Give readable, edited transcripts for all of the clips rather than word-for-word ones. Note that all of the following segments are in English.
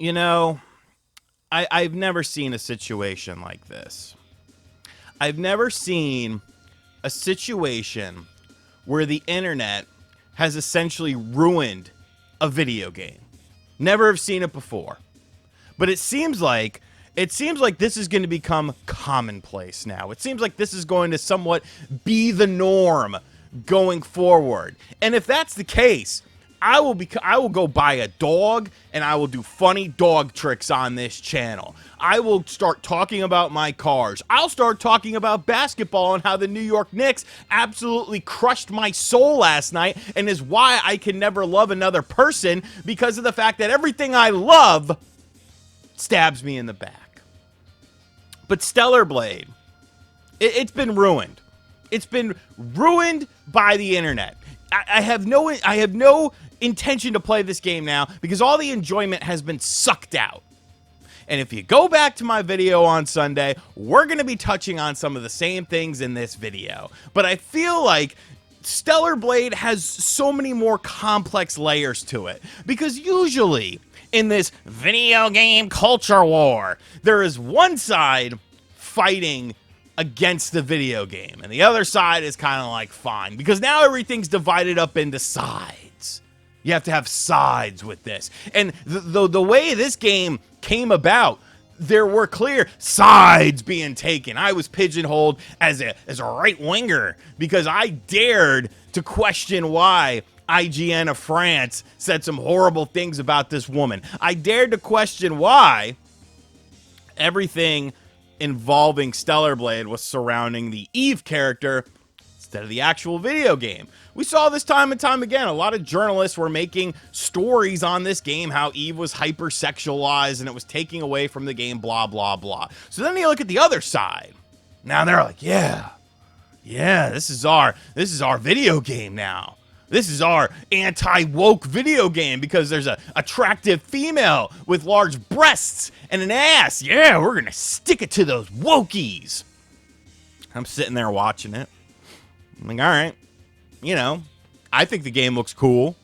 You know, I've never seen a situation like this. I've never seen a situation where the internet has essentially ruined a video game. Never have seen it before. But it seems like this is going to become commonplace now. It seems like this is going to somewhat be the norm going forward. And if that's the case, I will go buy a dog and I will do funny dog tricks on this channel. I will start talking about my cars. I'll start talking about basketball and how the New York Knicks absolutely crushed my soul last night and is why I can never love another person because of the fact that everything I love stabs me in the back. But Stellar Blade, it's been ruined. It's been ruined by the internet. I have no intention to play this game now because all the enjoyment has been sucked out. And if you go back to my video on Sunday, we're going to be touching on some of the same things in this video. But I feel like Stellar Blade has so many more complex layers to it because usually in this video game culture war, there is one side fighting against the video game, and the other side is kind of like fine because now everything's divided up into sides. You have to have sides with this, and the way this game came about, there were clear sides being taken. I was pigeonholed as a right winger because I dared to question why IGN of France said some horrible things about this woman. I dared to question why everything involving Stellar Blade was surrounding the Eve character instead of the actual video game. We saw this time and time again. A lot of journalists were making stories on this game, how Eve was hypersexualized and it was taking away from the game, blah, blah, blah. So then you look at the other side. Now they're like, yeah, this is our video game now. This is our anti-woke video game because there's a attractive female with large breasts and an ass. Yeah, we're going to stick it to those wokies. I'm sitting there watching it. I'm like, all right, I think the game looks cool.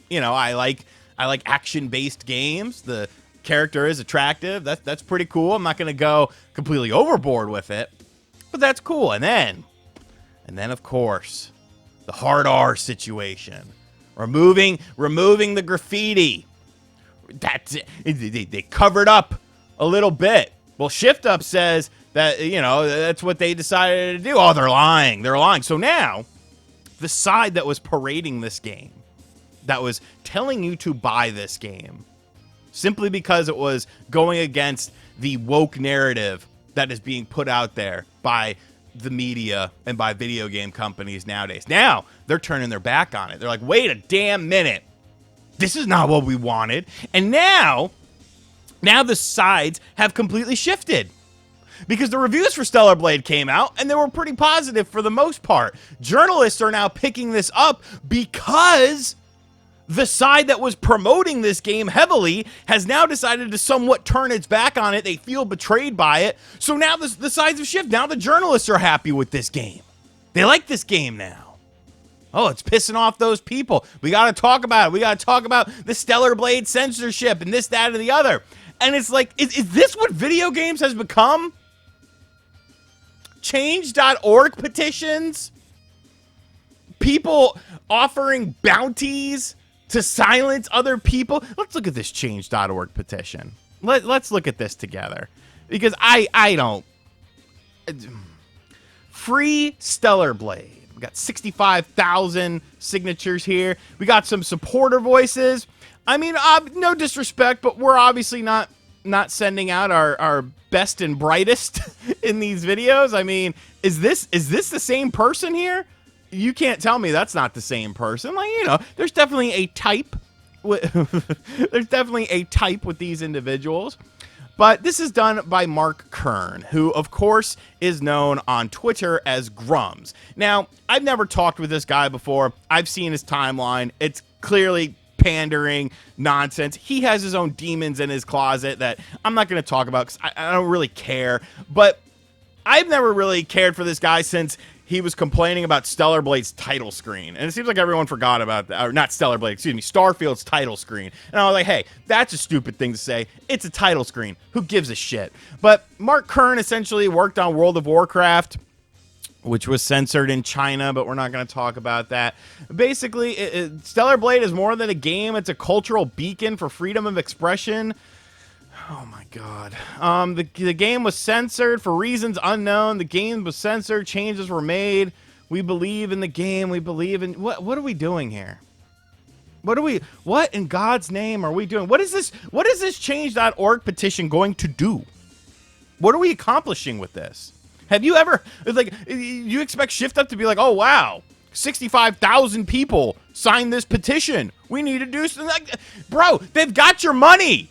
I like action-based games. The character is attractive. That's pretty cool. I'm not going to go completely overboard with it, but that's cool. And then of course, the hard R situation. Removing the graffiti. That's it. They covered up a little bit. Well, Shift Up says that, that's what they decided to do. Oh, they're lying. They're lying. So now, the side that was parading this game, that was telling you to buy this game, simply because it was going against the woke narrative that is being put out there by the media and by video game companies nowadays. Now they're turning their back on it. They're like, wait a damn minute. This is not what we wanted. And now the sides have completely shifted because the reviews for Stellar Blade came out and they were pretty positive for the most part. Journalists are now picking this up because the side that was promoting this game heavily has now decided to somewhat turn its back on it. They feel betrayed by it. So now the sides have shifted. Now the journalists are happy with this game. They like this game now. Oh, it's pissing off those people. We got to talk about it. We got to talk about the Stellar Blade censorship and this, that, and the other. And it's like, is this what video games has become? Change.org petitions? People offering bounties to silence other people. Let's look at this change.org petition. Let's look at this together. Because I don't. Free Stellar Blade. We got 65,000 signatures here. We got some supporter voices. I mean, no disrespect, but we're obviously not sending out our best and brightest in these videos. I mean, is this the same person here? You can't tell me that's not the same person. Like, there's definitely a type. There's definitely a type with these individuals. But this is done by Mark Kern, who, of course, is known on Twitter as Grums. Now, I've never talked with this guy before. I've seen his timeline. It's clearly pandering nonsense. He has his own demons in his closet that I'm not going to talk about because I don't really care. But I've never really cared for this guy since he was complaining about Stellar Blade's title screen. And it seems like everyone forgot about that. Or not Stellar Blade, excuse me, Starfield's title screen. And I was like, hey, that's a stupid thing to say. It's a title screen. Who gives a shit? But Mark Kern essentially worked on World of Warcraft, which was censored in China, but we're not going to talk about that. Basically, Stellar Blade is more than a game. It's a cultural beacon for freedom of expression. Oh, my God. The game was censored for reasons unknown. The game was censored. Changes were made. We believe in the game. We believe in... What are we doing here? What in God's name are we doing? What is this change.org petition going to do? What are we accomplishing with this? Have you ever, like, you expect Shift Up to be like, oh, wow, 65,000 people signed this petition. We need to do something. Like, bro, they've got your money.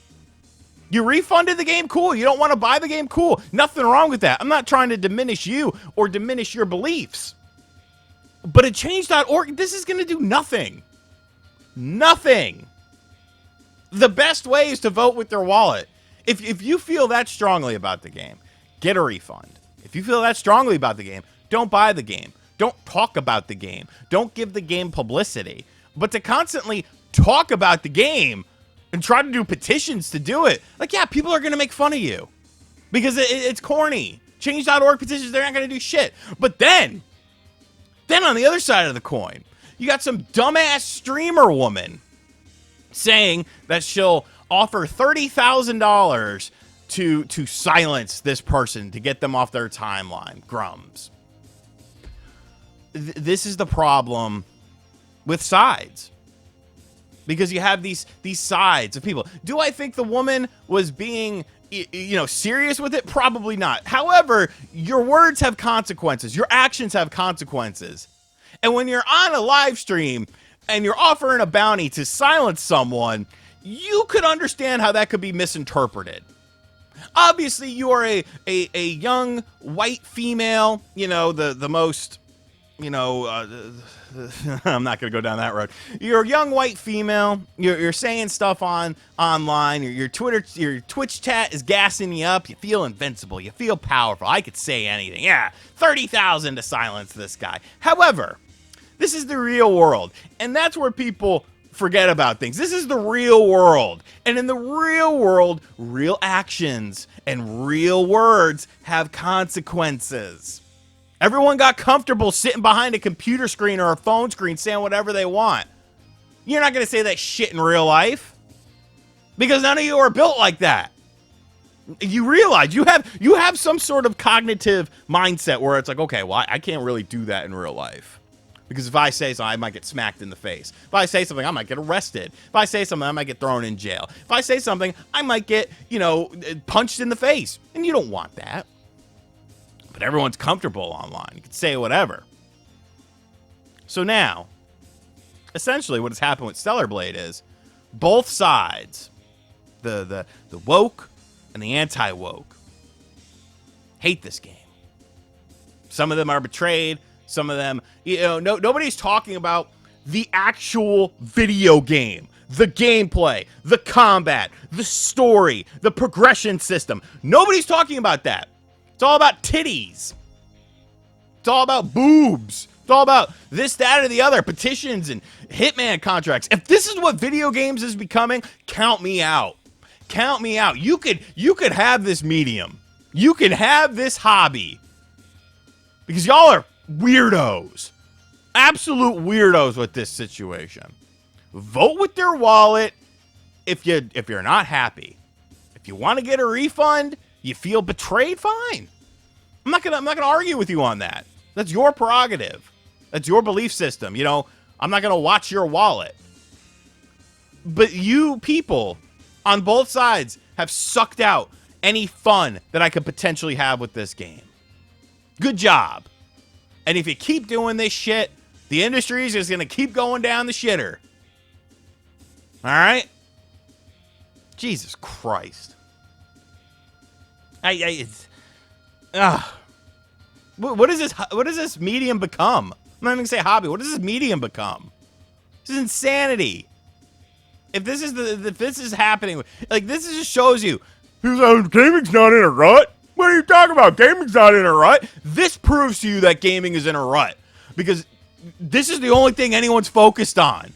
You refunded the game? Cool. You don't want to buy the game? Cool. Nothing wrong with that. I'm not trying to diminish you or diminish your beliefs. But at change.org, this is going to do nothing. Nothing. The best way is to vote with their wallet. If you feel that strongly about the game, get a refund. If you feel that strongly about the game, don't buy the game. Don't talk about the game. Don't give the game publicity. But to constantly talk about the game and try to do petitions to do it, like, yeah, people are going to make fun of you because it's corny. Change.org petitions, they're not going to do shit. But then on the other side of the coin, you got some dumbass streamer woman saying that she'll offer $30,000 to silence this person, to get them off their timeline. Grums. This is the problem with sides. Because you have these sides of people. Do I think the woman was being, serious with it? Probably not. However, your words have consequences. Your actions have consequences. And when you're on a live stream and you're offering a bounty to silence someone, you could understand how that could be misinterpreted. Obviously, you are a young white female, the most, I'm not going to go down that road. You're a young white female. You're saying stuff online. Your Twitch chat is gassing you up. You feel invincible. You feel powerful. I could say anything. Yeah, 30,000 to silence this guy. However, this is the real world, and that's where people forget about things. This is the real world. And in the real world, real actions and real words have consequences. Everyone got comfortable sitting behind a computer screen or a phone screen saying whatever they want. You're not going to say that shit in real life because none of you are built like that. You realize you have some sort of cognitive mindset where it's like, okay, well, I can't really do that in real life. Because if I say something, I might get smacked in the face. If I say something, I might get arrested. If I say something, I might get thrown in jail. If I say something, I might get, punched in the face. And you don't want that. But everyone's comfortable online. You can say whatever. So now, essentially what has happened with Stellar Blade is both sides, the woke and the anti-woke, hate this game. Some of them are betrayed. Some of them, nobody's talking about the actual video game, the gameplay, the combat, the story, the progression system. Nobody's talking about that. It's all about titties. It's all about boobs. It's all about this, that, or the other, petitions and Hitman contracts. If this is what video games is becoming, count me out. Count me out. You could have this medium. You could have this hobby. Because y'all are weirdos. Absolute weirdos with this situation. Vote with your wallet if you're not happy. If you want to get a refund, you feel betrayed, fine. I'm not gonna argue with you on that. That's your prerogative. That's your belief system. I'm not gonna watch your wallet. But you people on both sides have sucked out any fun that I could potentially have with this game. Good job. And if you keep doing this shit, the industry is just going to keep going down the shitter. All right? Jesus Christ. What does this medium become? I'm not even going to say hobby. What does this medium become? This is insanity. If this is happening, like, this just shows you, gaming's not in a rut. What are you talking about? Gaming's not in a rut. This proves to you that gaming is in a rut because this is the only thing anyone's focused on.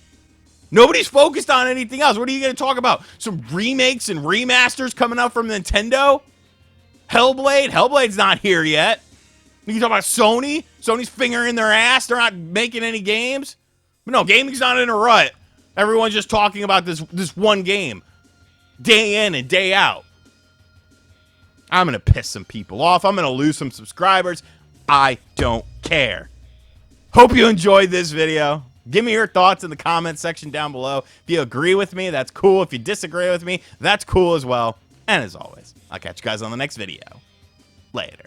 Nobody's focused on anything else. What are you going to talk about? Some remakes and remasters coming out from Nintendo? Hellblade? Hellblade's not here yet. You can talk about Sony? Sony's fingering their ass. They're not making any games. But no, gaming's not in a rut. Everyone's just talking about this one game. Day in and day out. I'm going to piss some people off. I'm going to lose some subscribers. I don't care. Hope you enjoyed this video. Give me your thoughts in the comment section down below. If you agree with me, that's cool. If you disagree with me, that's cool as well. And as always, I'll catch you guys on the next video. Later.